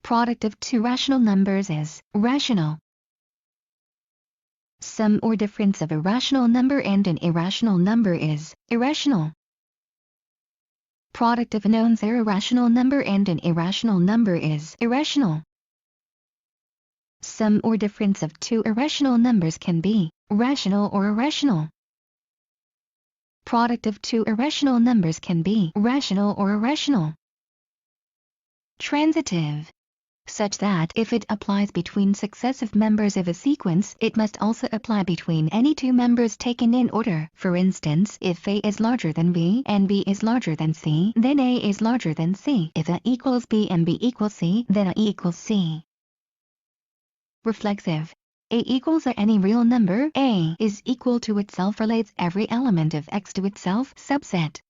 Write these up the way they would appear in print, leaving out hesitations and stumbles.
Product of two rational numbers is rational. Sum or difference of a rational number and an irrational number is irrational. Product of a non-zero number and an irrational number is irrational. Sum or difference of two irrational numbers can be rational or irrational. Product of two irrational numbers can be rational or irrational. Transitive, such that if it applies between successive members of a sequence, it must also apply between any two members taken in order. For instance, if A is larger than B and B is larger than C, then A is larger than C. If A equals B and B equals C, then A equals C. Reflexive. A equals any real number A is equal to itself relates every element of X to itself subset.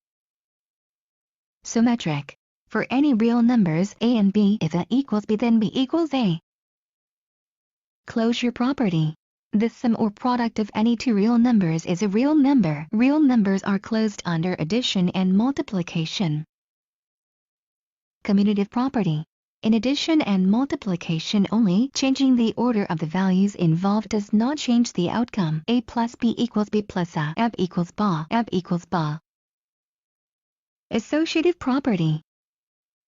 Symmetric. For any real numbers A and B, if A equals B then B equals A. Closure property. The sum or product of any two real numbers is a real number. Real numbers are closed under addition and multiplication. Commutative property. In addition and multiplication only, changing the order of the values involved does not change the outcome. A plus B equals B plus A. AB equals BA. AB equals BA. Associative property.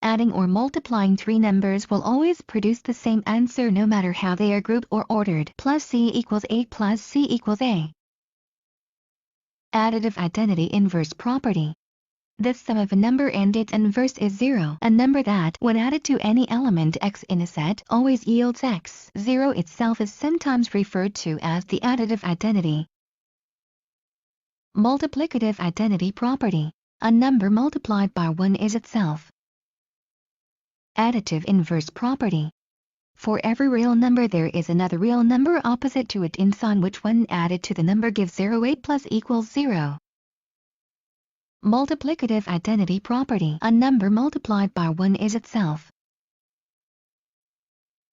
Adding or multiplying three numbers will always produce the same answer no matter how they are grouped or ordered. Plus C equals A plus C equals A. Additive identity inverse property. The sum of a number and its inverse is 0. A number that, when added to any element X in a set, always yields X. 0 itself is sometimes referred to as the additive identity. Multiplicative identity property. A number multiplied by 1 is itself. Additive inverse property. For every real number there is another real number opposite to it in sign which when added to the number gives 0. 8 plus equals 0. Multiplicative identity property. A number multiplied by 1 is itself.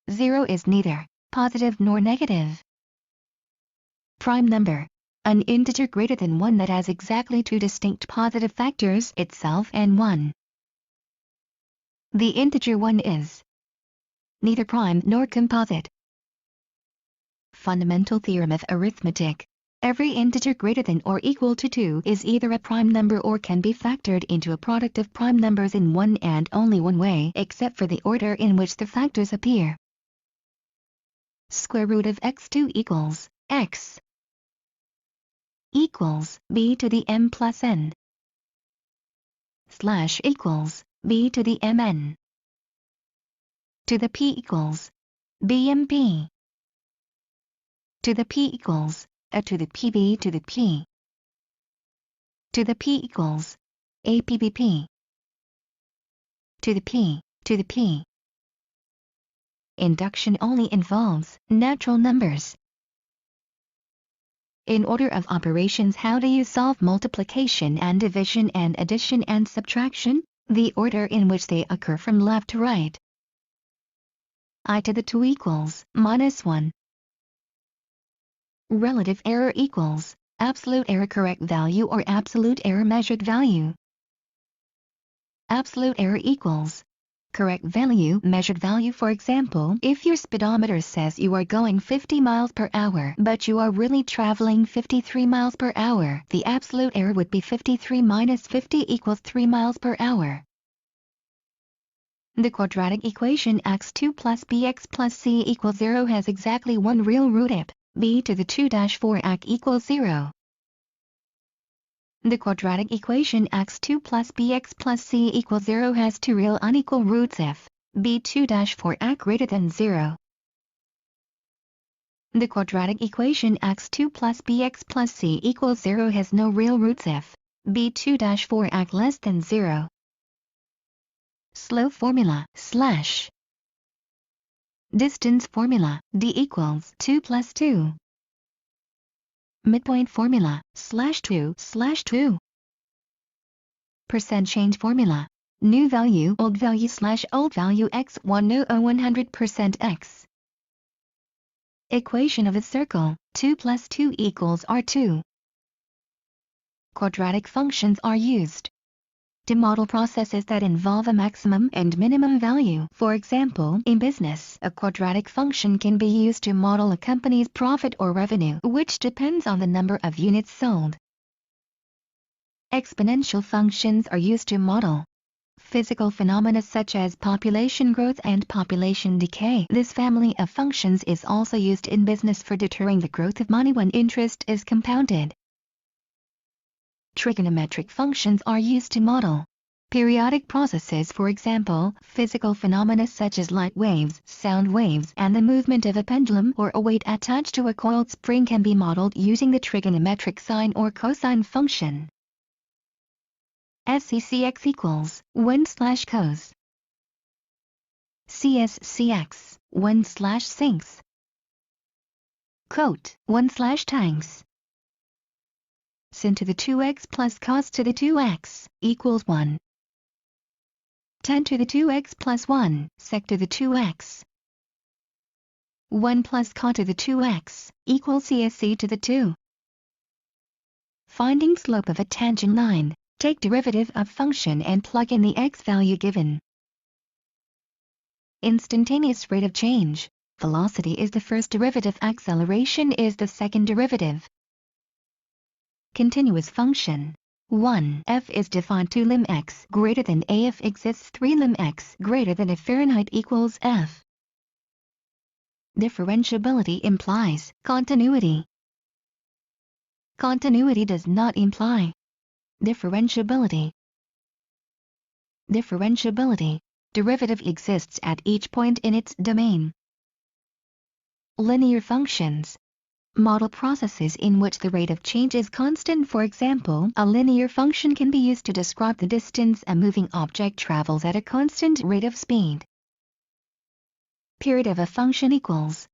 0 is neither positive nor negative. Prime number. An integer greater than 1 that has exactly two distinct positive factors, itself and 1. The integer 1 is neither prime nor composite. Fundamental theorem of arithmetic. Every integer greater than or equal to 2 is either a prime number or can be factored into a product of prime numbers in one and only one way, except for the order in which the factors appear. Square root of x2 equals x equals b to the m plus n slash equals b to the mn to the p equals bmp to the p equals a to the pb to the p to the p equals apbp to the p to the p. Induction only involves natural numbers. In order of operations, how do you solve multiplication and division and addition and subtraction? The order in which they occur from left to right. I to the 2 equals -1. Relative error equals absolute error correct value or absolute error measured value. Absolute error equals correct value measured value. For example, if your speedometer says you are going 50 miles per hour but you are really traveling 53 miles per hour, the absolute error would be 53 minus 50 equals 3 miles per hour. The quadratic equation x2 plus bx plus c equals 0 has exactly one real root if b to the 2-4 equals 0. The quadratic equation x2 plus bx plus c equals 0 has two real unequal roots if b2-4 greater than 0. The quadratic equation x2 plus bx plus c equals 0 has no real roots if b2-4 less than 0. Slope formula slash distance formula d equals 2 plus 2. Midpoint formula /2/2. Percent change formula new value old value /old value x1 100% x. Equation of a circle 2 plus 2 equals r2. Quadratic functions are used to model processes that involve a maximum and minimum value. For example, in business, a quadratic function can be used to model a company's profit or revenue, which depends on the number of units sold. Exponential functions are used to model physical phenomena such as population growth and population decay. This family of functions is also used in business for deterring the growth of money when interest is compounded. Trigonometric functions are used to model periodic processes. For example, physical phenomena such as light waves, sound waves, and the movement of a pendulum or a weight attached to a coiled spring can be modeled using the trigonometric sine or cosine function. SCCX equals 1/cos. CSCX 1/sinx. Cot 1/tanx. Sin to the 2x plus cos to the 2x equals 1. Tan to the 2x plus 1 sec to the 2x. 1 plus cot to the 2x equals CSC to the 2. Finding slope of a tangent line. Take derivative of function and plug in the x value given. Instantaneous rate of change. Velocity is the first derivative, acceleration is the second derivative. Continuous function. 1. F is defined 2 lim x greater than a if exists 3 lim x greater than a Fahrenheit equals f. Differentiability implies continuity. Continuity does not imply differentiability. Differentiability. Derivative exists at each point in its domain. Linear functions. Model processes in which the rate of change is constant. For example, a linear function can be used to describe the distance a moving object travels at a constant rate of speed. Period of a function equals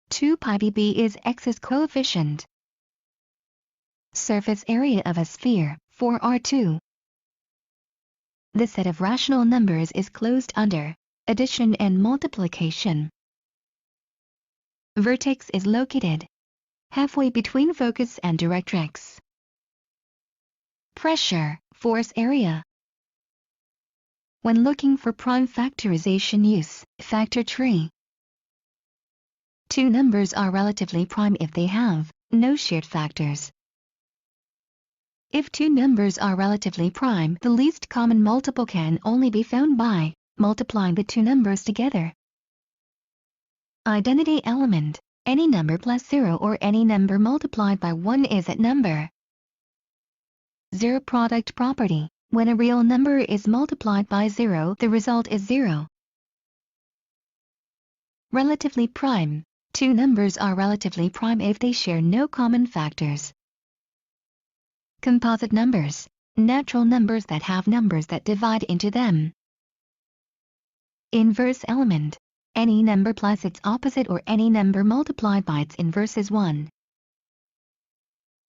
2 pi bb is x's coefficient. Surface area of a sphere, 4r2. The set of rational numbers is closed under addition and multiplication. Vertex is located halfway between focus and directrix. Pressure, force area. When looking for prime factorization, use factor tree. Two numbers are relatively prime if they have no shared factors. If two numbers are relatively prime, the least common multiple can only be found by multiplying the two numbers together. Identity element. Any number plus 0 or any number multiplied by 1 is a number. Zero product property. When a real number is multiplied by 0, the result is 0. Relatively prime. Two numbers are relatively prime if they share no common factors. Composite numbers. Natural numbers that have numbers that divide into them. Inverse element. Any number plus its opposite or any number multiplied by its inverse is 1.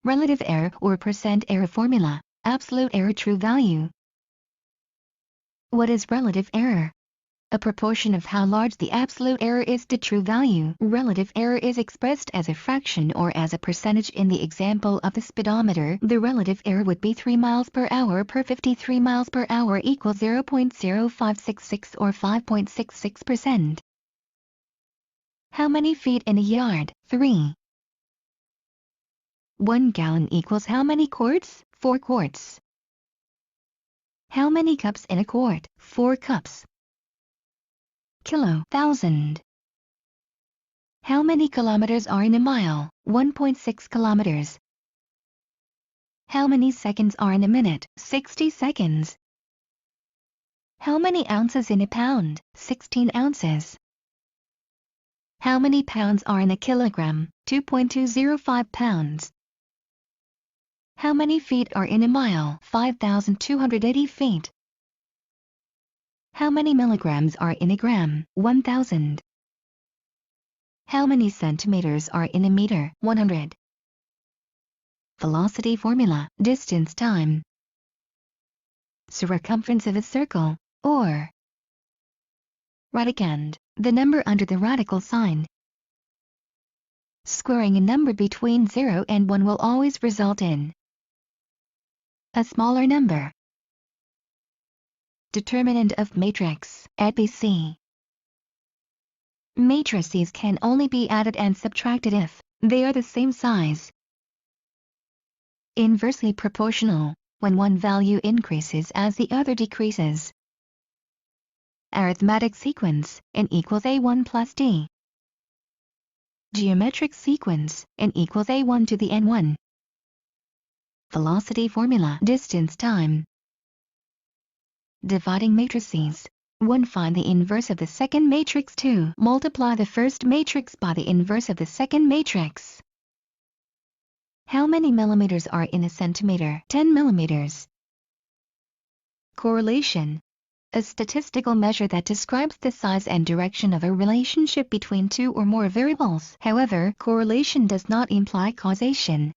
Relative error or percent error formula. Absolute error true value. What is relative error? A proportion of how large the absolute error is to true value. Relative error is expressed as a fraction or as a percentage. In the example of the speedometer, the relative error would be 3 miles per hour per 53 miles per hour equals 0.0566 or 5.66%. How many feet in a yard? 3. 1 gallon equals how many quarts? 4 quarts. How many cups in a quart? 4 cups. Kilo, thousand. How many kilometers are in a mile? 1.6 kilometers. How many seconds are in a minute? 60 seconds. How many ounces in a pound? 16 ounces. How many pounds are in a kilogram? 2.205 pounds. How many feet are in a mile? 5,280 feet. How many milligrams are in a gram? 1,000. How many centimeters are in a meter? 100. Velocity formula. Distance time. Circumference of a circle, or radicand, the number under the radical sign. Squaring a number between 0 and 1 will always result in a smaller number. Determinant of matrix at BC. Matrices can only be added and subtracted if they are the same size. Inversely proportional, when one value increases as the other decreases. Arithmetic sequence, n equals a1 plus d. Geometric sequence, n equals a1 to the n1. Velocity formula, distance time. Dividing matrices. 1. Find the inverse of the second matrix. 2. Multiply the first matrix by the inverse of the second matrix. How many millimeters are in a centimeter? 10 millimeters. Correlation. A statistical measure that describes the size and direction of a relationship between two or more variables. However, correlation does not imply causation.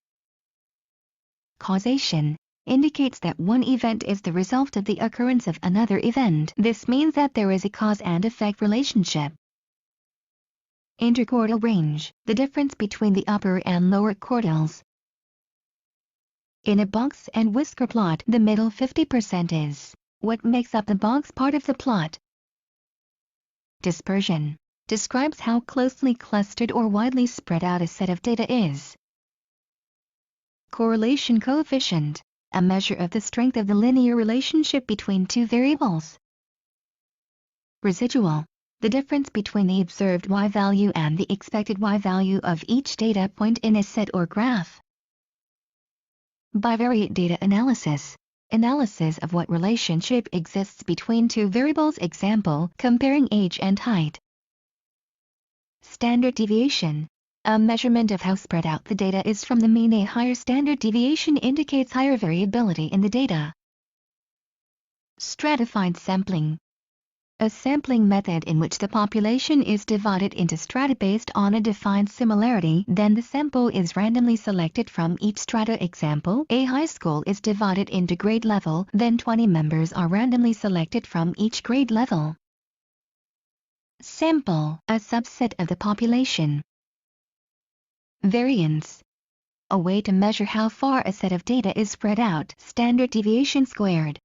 Causation indicates that one event is the result of the occurrence of another event. This means that there is a cause and effect relationship. Interquartile range, the difference between the upper and lower quartiles. In a box and whisker plot, the middle 50% is what makes up the box part of the plot. Dispersion describes how closely clustered or widely spread out a set of data is. Correlation coefficient, a measure of the strength of the linear relationship between two variables. Residual, the difference between the observed y value and the expected y value of each data point in a set or graph. Bivariate data analysis, analysis of what relationship exists between two variables. Example, comparing age and height. Standard deviation, a measurement of how spread out the data is from the mean. A higher standard deviation indicates higher variability in the data. Stratified sampling, a sampling method in which the population is divided into strata based on a defined similarity. Then the sample is randomly selected from each strata. Example, a high school is divided into grade level, then 20 members are randomly selected from each grade level. Sample, a subset of the population. Variance, a way to measure how far a set of data is spread out. Standard deviation squared.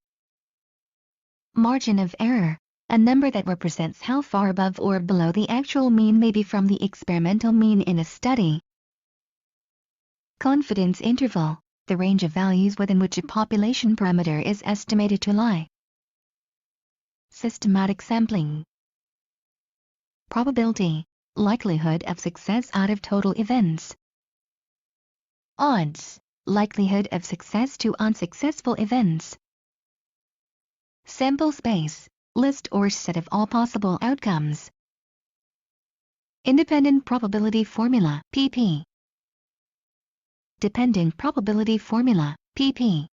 Margin of error, a number that represents how far above or below the actual mean may be from the experimental mean in a study. Confidence interval, the range of values within which a population parameter is estimated to lie. Systematic sampling. Probability, likelihood of success out of total events. Odds, likelihood of success to unsuccessful events. Sample space, list or set of all possible outcomes. Independent probability formula, PP. Dependent probability formula, PP.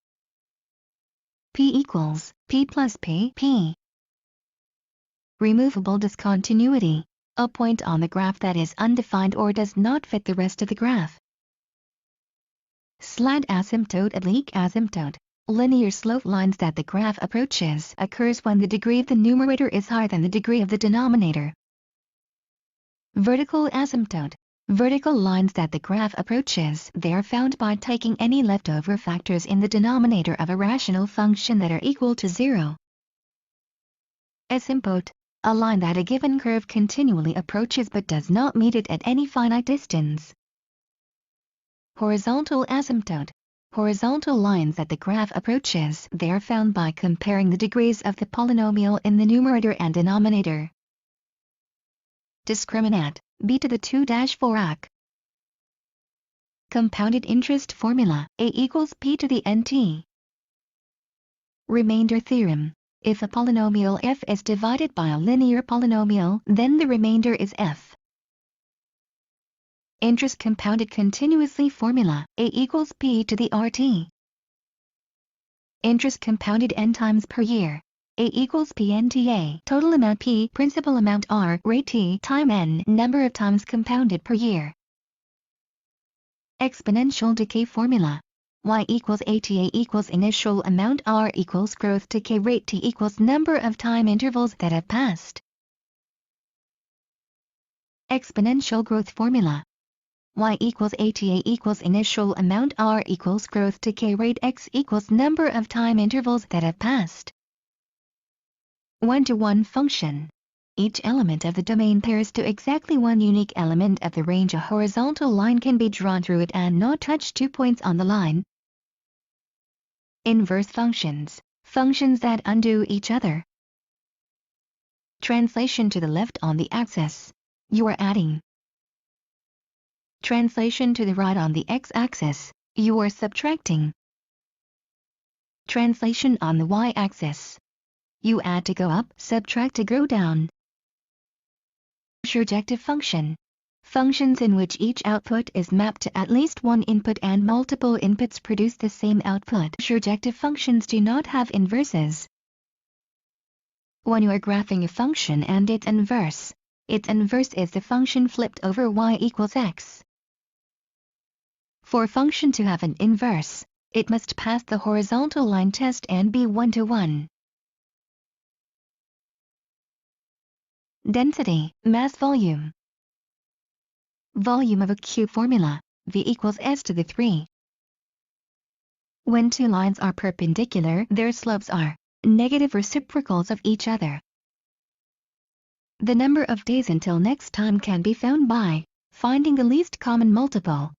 P equals P plus P, P. Removable discontinuity, a point on the graph that is undefined or does not fit the rest of the graph. Slant asymptote, oblique asymptote, linear slope lines that the graph approaches, occurs when the degree of the numerator is higher than the degree of the denominator. Vertical asymptote, vertical lines that the graph approaches. They are found by taking any leftover factors in the denominator of a rational function that are equal to 0. Asymptote, a line that a given curve continually approaches but does not meet it at any finite distance. Horizontal asymptote, horizontal lines that the graph approaches. They are found by comparing the degrees of the polynomial in the numerator and denominator. Discriminant, b to the 2-4 ac. Compounded interest formula, a equals p to the nt. Remainder theorem, if a polynomial f is divided by a linear polynomial, then the remainder is f. Interest compounded continuously formula, a equals p to the rt. Interest compounded n times per year, a equals pnta. Total amount p, principal amount r, rate t, time n, number of times compounded per year. Exponential decay formula, y equals ata equals initial amount r equals growth decay rate t equals number of time intervals that have passed. Exponential growth formula, y equals ata equals initial amount r equals growth decay rate x equals number of time intervals that have passed. 1-to-1 function. Each element of the domain pairs to exactly one unique element of the range. A horizontal line can be drawn through it and not touch 2 points on the line. Inverse functions, functions that undo each other. Translation to the left on the axis, you are adding. Translation to the right on the x-axis, you are subtracting. Translation on the y-axis, you add to go up, subtract to go down. Surjective function, functions in which each output is mapped to at least one input and multiple inputs produce the same output. Surjective functions do not have inverses. When you are graphing a function and its inverse is the function flipped over y equals x. For a function to have an inverse, it must pass the horizontal line test and be 1-to-1. Density, mass volume. Volume of a cube formula, V equals S to the 3. When two lines are perpendicular, their slopes are negative reciprocals of each other. The number of days until next time can be found by finding the least common multiple.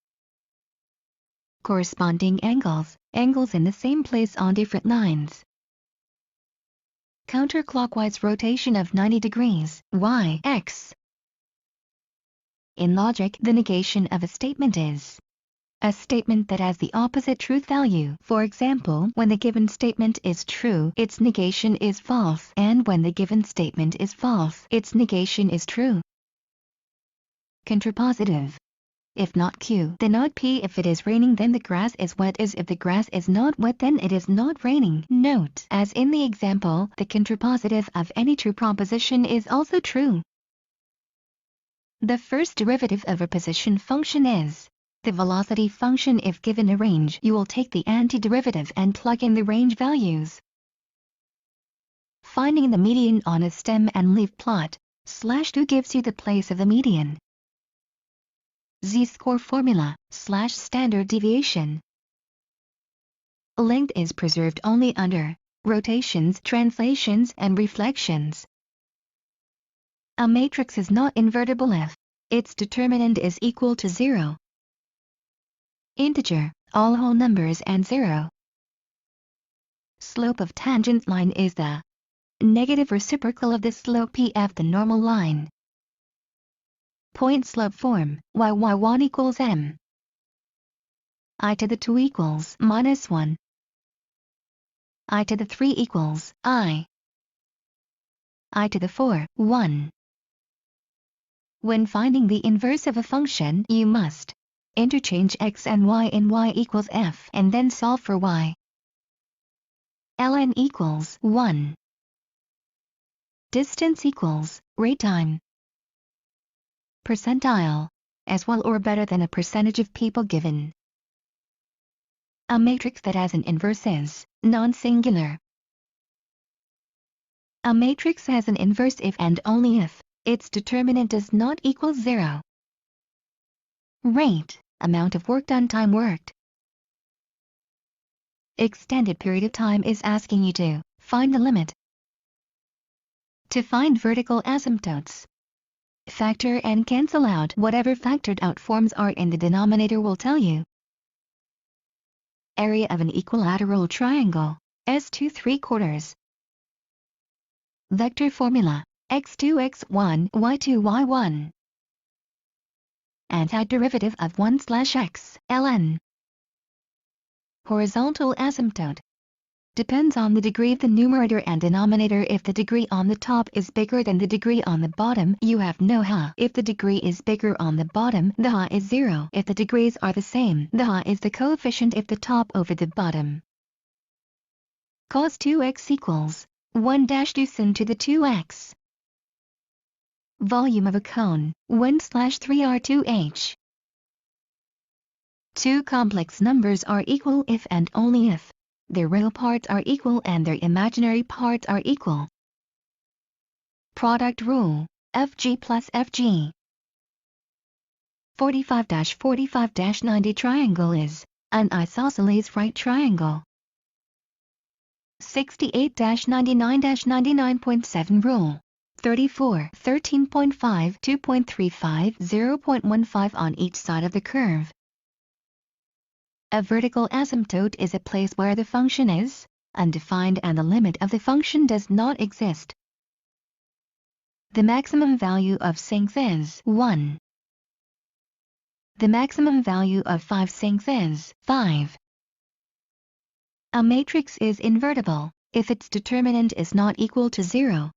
Corresponding angles, angles in the same place on different lines. Counterclockwise rotation of 90 degrees, y, x. In logic, the negation of a statement is a statement that has the opposite truth value. For example, when the given statement is true, its negation is false, and when the given statement is false, its negation is true. Contrapositive. If not Q, then not P. If it is raining, then the grass is wet. As if the grass is not wet, then it is not raining. Note, as in the example, the contrapositive of any true proposition is also true. The first derivative of a position function is the velocity function. If given a range, you will take the antiderivative and plug in the range values. Finding the median on a stem and leaf plot, /2 gives you the place of the median. Z-score formula, /standard deviation. Length is preserved only under rotations, translations, and reflections. A matrix is not invertible if its determinant is equal to 0. Integer, all whole numbers and 0. Slope of tangent line is the negative reciprocal of the slope P of the normal line. Point slope form, y1 equals m. I to the 2 equals -1. I to the 3 equals I to the 4, 1. When finding the inverse of a function, you must interchange x and y in y equals f and then solve for y. ln equals 1. Distance equals rate time. Percentile, as well or better than a percentage of people given. A matrix that has an inverse is non-singular. A matrix has an inverse if and only if its determinant does not equal 0. Rate, amount of work done, time worked. Extended period of time is asking you to find the limit. To find vertical asymptotes, factor and cancel out whatever factored out forms are in the denominator will tell you. Area of an equilateral triangle, S2 3/4. Vector formula, x2 x1 y2 y1. Antiderivative of 1/x, ln. Horizontal asymptote. Depends on the degree of the numerator and denominator. If the degree on the top is bigger than the degree on the bottom, you have no ha. If the degree is bigger on the bottom, the ha is 0. If the degrees are the same, the ha is the coefficient if the top over the bottom. Cos 2x equals 1-2 sin to the 2x. Volume of a cone, 1/3r2h. Two complex numbers are equal if and only if their real parts are equal and their imaginary parts are equal. Product rule, FG plus FG. 45-45-90 triangle is an isosceles right triangle. 68-99-99.7 Rule 34 13.5 2.35 0.15 on each side of the curve. A vertical asymptote is a place where the function is undefined and the limit of the function does not exist. The maximum value of sinc is 1. The maximum value of 5 sinc is 5. A matrix is invertible if its determinant is not equal to 0.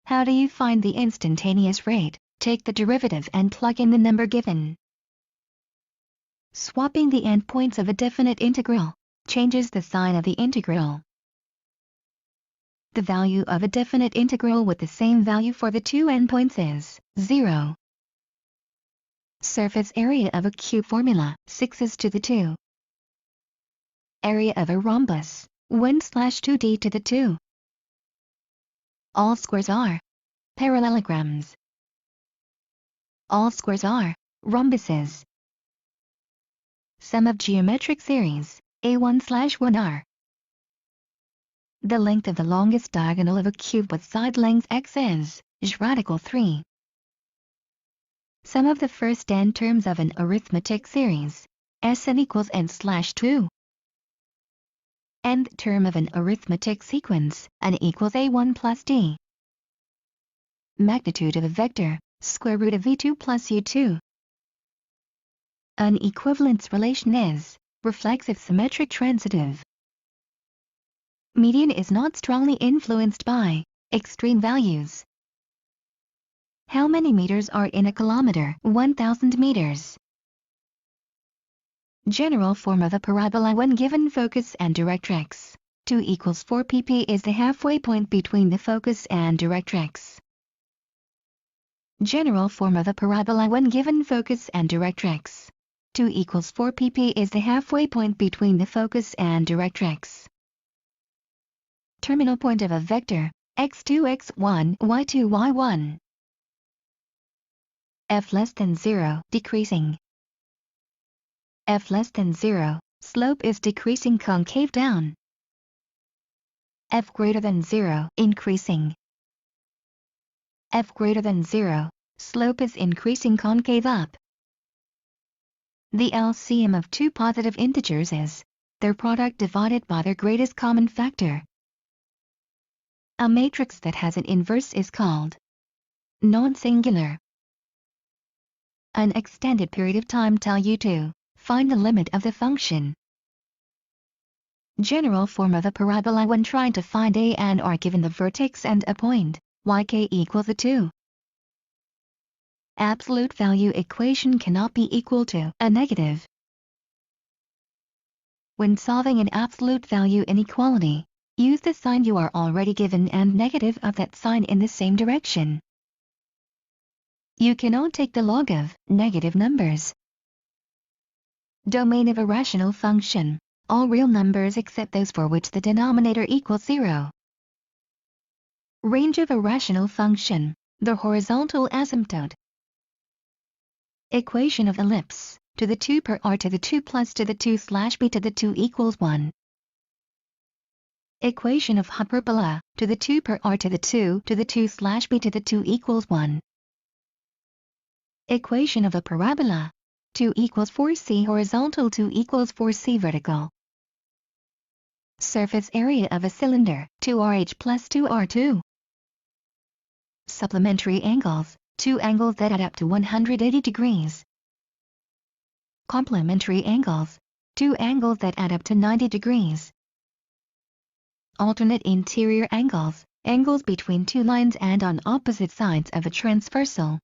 How do you find the instantaneous rate? Take the derivative and plug in the number given. Swapping the endpoints of a definite integral changes the sign of the integral. The value of a definite integral with the same value for the two endpoints is 0. Surface area of a cube formula, 6 is to the 2. Area of a rhombus, 1/2d to the 2. All squares are parallelograms. All squares are rhombuses. Sum of geometric series, A1/1 are. The length of the longest diagonal of a cube with side length x is radical 3. Sum of the first n terms of an arithmetic series, Sn equals n/2. Nth term of an arithmetic sequence, n equals a1 plus d. Magnitude of a vector, square root of v2 plus u2. An equivalence relation is reflexive symmetric transitive. Median is not strongly influenced by extreme values. How many meters are in a kilometer? 1,000 meters. General form of a parabola when given focus and directrix. 2 equals 4 pp is the halfway point between the focus and directrix. General form of a parabola when given focus and directrix. 2 equals 4 pp is the halfway point between the focus and directrix. Terminal point of a vector, x2 x1 y2 y1. F less than 0, decreasing. F less than 0, slope is decreasing concave down. F greater than 0, increasing. F greater than 0, slope is increasing concave up. The LCM of two positive integers is their product divided by their greatest common factor. A matrix that has an inverse is called non-singular. An extended period of time tell you to find the limit of the function. General form of a parabola when trying to find a and r given the vertex and a point, yk equals a 2. Absolute value equation cannot be equal to a negative. When solving an absolute value inequality, use the sign you are already given and negative of that sign in the same direction. You cannot take the log of negative numbers. Domain of a rational function, all real numbers except those for which the denominator equals 0. Range of a rational function, the horizontal asymptote. Equation of ellipse, to the 2 per r to the 2 plus to the 2/b to the 2 equals 1. Equation of hyperbola, to the 2 per r to the 2 to the 2/b to the 2 equals 1. Equation of a parabola, 2 equals 4c horizontal 2 equals 4c vertical. Surface area of a cylinder, 2rh plus 2r2. Supplementary angles, 2 angles that add up to 180 degrees. Complementary angles, 2 angles that add up to 90 degrees. Alternate interior angles, angles between two lines and on opposite sides of a transversal.